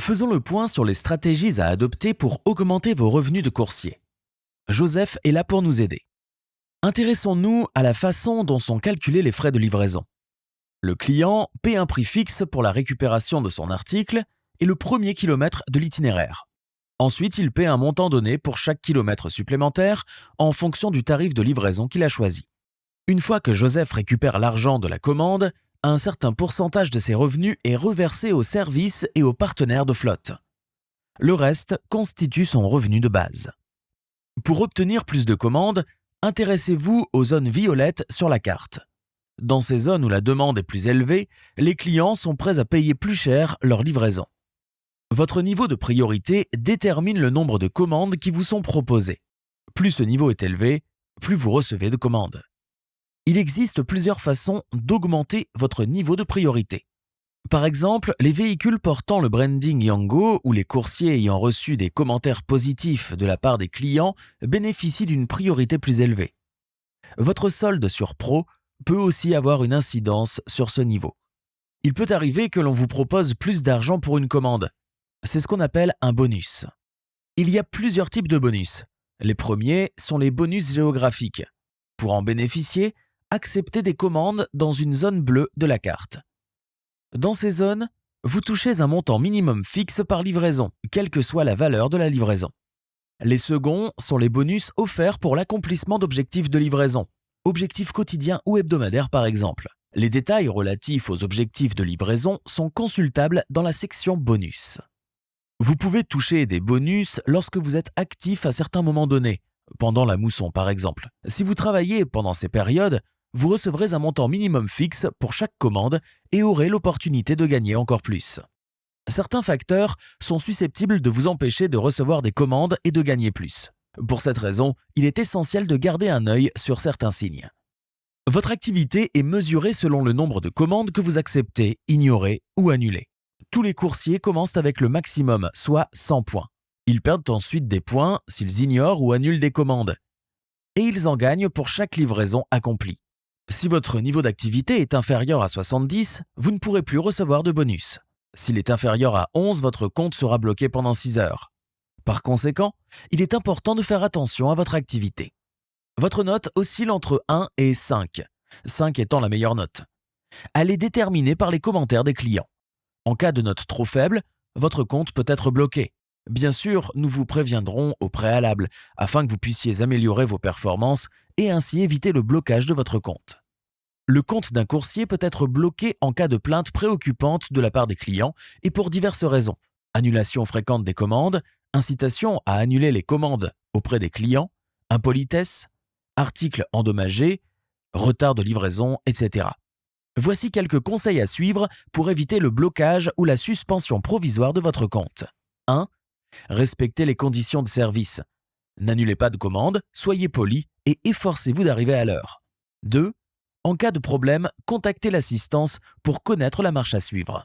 Faisons le point sur les stratégies à adopter pour augmenter vos revenus de coursier. Joseph est là pour nous aider. Intéressons-nous à la façon dont sont calculés les frais de livraison. Le client paie un prix fixe pour la récupération de son article et le premier kilomètre de l'itinéraire. Ensuite, il paie un montant donné pour chaque kilomètre supplémentaire en fonction du tarif de livraison qu'il a choisi. Une fois que Joseph récupère l'argent de la commande, un certain pourcentage de ses revenus est reversé aux services et aux partenaires de flotte. Le reste constitue son revenu de base. Pour obtenir plus de commandes, intéressez-vous aux zones violettes sur la carte. Dans ces zones où la demande est plus élevée, les clients sont prêts à payer plus cher leur livraison. Votre niveau de priorité détermine le nombre de commandes qui vous sont proposées. Plus ce niveau est élevé, plus vous recevez de commandes. Il existe plusieurs façons d'augmenter votre niveau de priorité. Par exemple, les véhicules portant le branding Yango ou les coursiers ayant reçu des commentaires positifs de la part des clients bénéficient d'une priorité plus élevée. Votre solde sur Pro peut aussi avoir une incidence sur ce niveau. Il peut arriver que l'on vous propose plus d'argent pour une commande. C'est ce qu'on appelle un bonus. Il y a plusieurs types de bonus. Les premiers sont les bonus géographiques. Pour en bénéficier, acceptez des commandes dans une zone bleue de la carte. Dans ces zones, vous touchez un montant minimum fixe par livraison, quelle que soit la valeur de la livraison. Les seconds sont les bonus offerts pour l'accomplissement d'objectifs de livraison, objectifs quotidiens ou hebdomadaires par exemple. Les détails relatifs aux objectifs de livraison sont consultables dans la section bonus. Vous pouvez toucher des bonus lorsque vous êtes actif à certains moments donnés, pendant la mousson par exemple. Si vous travaillez pendant ces périodes, vous recevrez un montant minimum fixe pour chaque commande et aurez l'opportunité de gagner encore plus. Certains facteurs sont susceptibles de vous empêcher de recevoir des commandes et de gagner plus. Pour cette raison, il est essentiel de garder un œil sur certains signes. Votre activité est mesurée selon le nombre de commandes que vous acceptez, ignorez ou annulez. Tous les coursiers commencent avec le maximum, soit 100 points. Ils perdent ensuite des points s'ils ignorent ou annulent des commandes. Et ils en gagnent pour chaque livraison accomplie. Si votre niveau d'activité est inférieur à 70, vous ne pourrez plus recevoir de bonus. S'il est inférieur à 11, votre compte sera bloqué pendant 6 heures. Par conséquent, il est important de faire attention à votre activité. Votre note oscille entre 1 et 5, 5 étant la meilleure note. Elle est déterminée par les commentaires des clients. En cas de note trop faible, votre compte peut être bloqué. Bien sûr, nous vous préviendrons au préalable afin que vous puissiez améliorer vos performances et ainsi éviter le blocage de votre compte. Le compte d'un coursier peut être bloqué en cas de plainte préoccupante de la part des clients et pour diverses raisons. Annulation fréquente des commandes, incitation à annuler les commandes auprès des clients, impolitesse, articles endommagés, retard de livraison, etc. Voici quelques conseils à suivre pour éviter le blocage ou la suspension provisoire de votre compte. 1. Respectez les conditions de service. N'annulez pas de commandes, soyez poli et efforcez-vous d'arriver à l'heure. 2. En cas de problème, contactez l'assistance pour connaître la marche à suivre.